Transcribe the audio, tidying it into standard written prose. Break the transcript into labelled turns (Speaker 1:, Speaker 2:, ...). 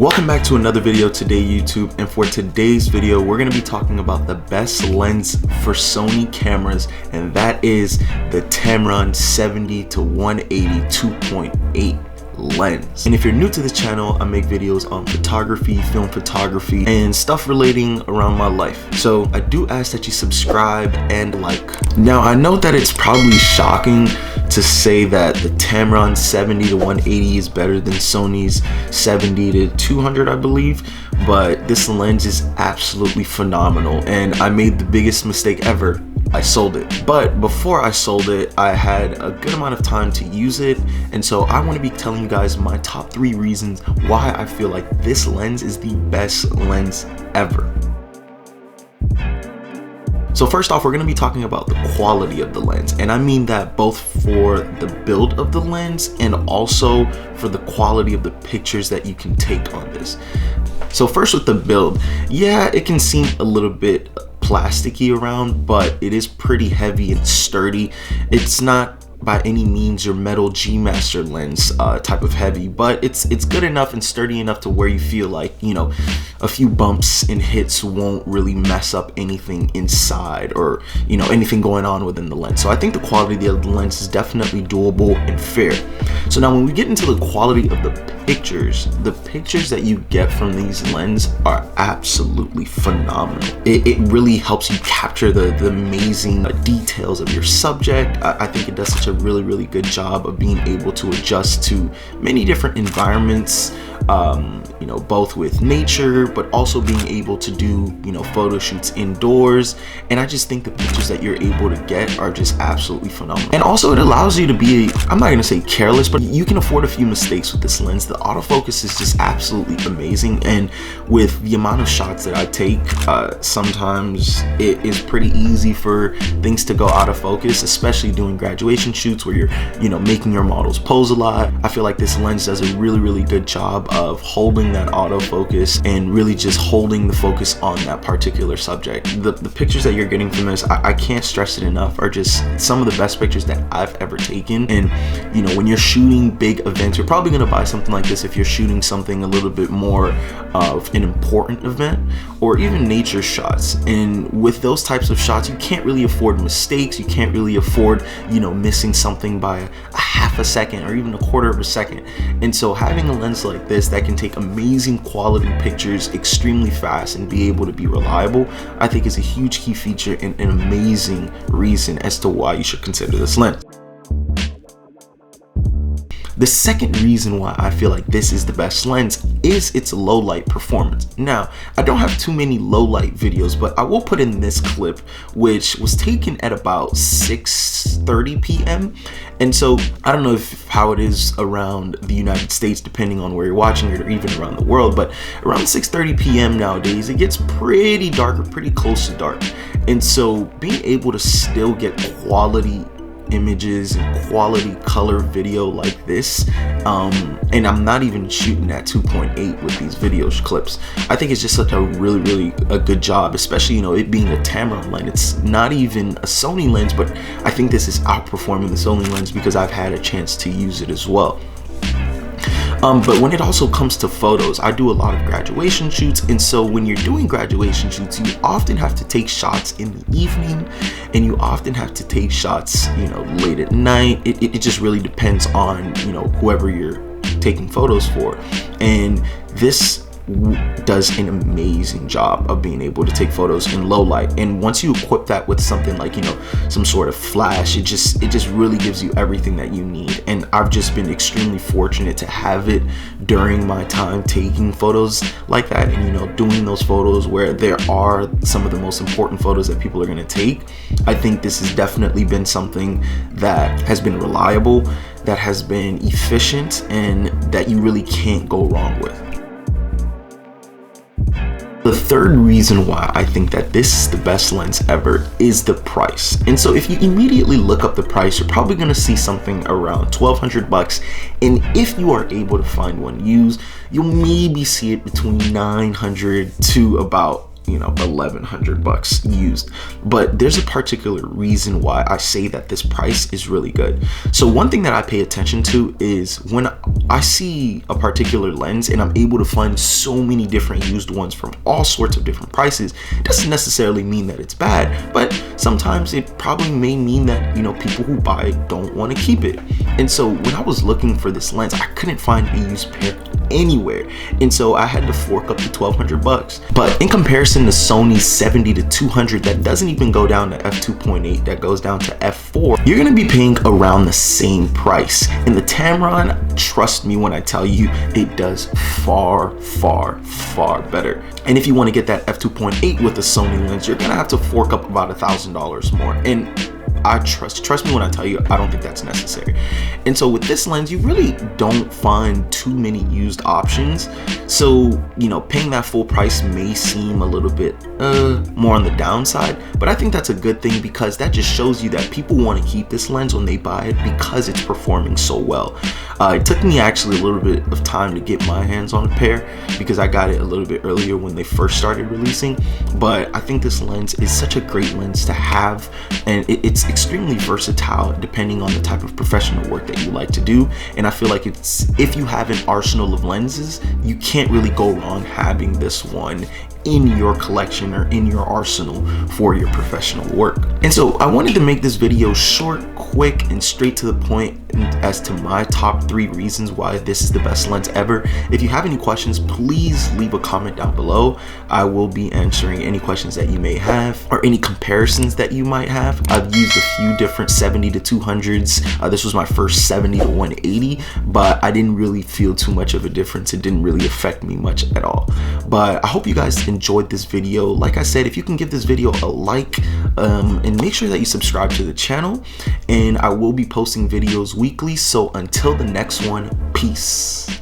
Speaker 1: Welcome back to another video today, YouTube, and for today's video we're going to be talking about the best lens for Sony cameras, and that is the Tamron 70 to 180 2.8 lens. And if you're new to this channel, I make videos on photography, film photography, and stuff relating around my life. So I do ask that you subscribe and like. Now I know that it's probably shocking to say that the Tamron 70 to 180 is better than Sony's 70 to 200, I believe, but this lens is absolutely phenomenal, and I made the biggest mistake ever. I sold it. But before I sold it, I had a good amount of time to use it, and so I want to be telling you guys my top 3 reasons why I feel like this lens is the best lens ever. So first off, we're going to be talking about the quality of the lens, and I mean that both for the build of the lens and also for the quality of the pictures that you can take on this. So first with the build, yeah, it can seem a little bit plasticky around, but it is pretty heavy and sturdy. It's not by any means your metal G Master lens type of heavy, but it's good enough and sturdy enough to where you feel like, you know, a few bumps and hits won't really mess up anything inside, or, you know, anything going on within the lens. So I think the quality of the lens is definitely doable and fair. So now when we get into the quality of the pictures that you get from these lenses are absolutely phenomenal. It really helps you capture the amazing details of your subject. I think it does such a really good job of being able to adjust to many different environments, you know, both with nature, but also being able to do, you know, photo shoots indoors. And I just think the pictures that you're able to get are just absolutely phenomenal. And also it allows you to be, I'm not gonna say careless, but you can afford a few mistakes with this lens. The autofocus is just absolutely amazing, and with the amount of shots that I take, sometimes it is pretty easy for things to go out of focus, especially doing graduation shoots where you're, you know, making your models pose a lot. I feel like this lens does a really good job of holding that autofocus and really just holding the focus on that particular subject. The pictures that you're getting from this, I can't stress it enough, are just some of the best pictures that I've ever taken. And you know, when you're shooting big events, you're probably gonna buy something like this if you're shooting something a little bit more of an important event, or even nature shots. And with those types of shots, you can't really afford mistakes. You can't really afford, you know, missing something by a half a second or even a quarter of a second. And so having a lens like this that can take amazing quality pictures extremely fast and be able to be reliable, I think is a huge key feature and an amazing reason as to why you should consider this lens. The second reason why I feel like this is the best lens is its low light performance. Now, I don't have too many low light videos, but I will put in this clip, which was taken at about 6:30 p.m. And so I don't know how it is around the United States, depending on where you're watching it, or even around the world, but around 6:30 p.m. nowadays, it gets pretty dark, or pretty close to dark. And so being able to still get quality images and quality color video like this, and I'm not even shooting at 2.8 with these video clips, I think it's just such a really a good job, especially, you know, it being a Tamron lens. It's not even a Sony lens, but I think this is outperforming the Sony lens because I've had a chance to use it as well. But when it also comes to photos, I do a lot of graduation shoots, and so when you're doing graduation shoots, you often have to take shots in the evening, and you often have to take shots, you know, late at night. It just really depends on, you know, whoever you're taking photos for. And this does an amazing job of being able to take photos in low light. And once you equip that with something like, you know, some sort of flash, it just really gives you everything that you need. And I've just been extremely fortunate to have it during my time taking photos like that, and, you know, doing those photos where there are some of the most important photos that people are going to take. I think this has definitely been something that has been reliable, that has been efficient, and that you really can't go wrong with. The third reason why I think that this is the best lens ever is the price. And so if you immediately look up the price, you're probably going to see something around $1,200, and if you are able to find one used, you'll maybe see it between $900 to about you know, 1,100 bucks used. But there's a particular reason why I say that this price is really good. So one thing that I pay attention to is when I see a particular lens and I'm able to find so many different used ones from all sorts of different prices, it doesn't necessarily mean that it's bad, but sometimes it probably may mean that, you know, people who buy it don't want to keep it. And so when I was looking for this lens, I couldn't find a used pair anywhere, and so I had to fork up to 1,200 bucks. But in comparison to Sony's 70 to 200 that doesn't even go down to f2.8, that goes down to f4, you're gonna be paying around the same price. And the Tamron, trust me when I tell you, it does far better. And if you want to get that f2.8 with a Sony lens, you're gonna have to fork up about $1,000 more. And I trust me when I tell you, I don't think that's necessary. And so with this lens, you really don't find too many used options. So, you know, paying that full price may seem a little bit more on the downside, but I think that's a good thing, because that just shows you that people want to keep this lens when they buy it because it's performing so well. It took me actually a little bit of time to get my hands on a pair, because I got it a little bit earlier when they first started releasing. But I think this lens is such a great lens to have, and it's extremely versatile depending on the type of professional work that you like to do. And I feel like if you have an arsenal of lenses, you can't really go wrong having this one in your collection or in your arsenal for your professional work. And so I wanted to make this video short, quick, and straight to the point as to my top 3 reasons why this is the best lens ever. If you have any questions, please leave a comment down below. I will be answering any questions that you may have or any comparisons that you might have. I've used a few different 70 to 200s. This was my first 70 to 180, but I didn't really feel too much of a difference. It didn't really affect me much at all. But I hope you guys enjoyed this video. Like I said, if you can give this video a like, and make sure that you subscribe to the channel, and I will be posting videos weekly. So until the next one, peace.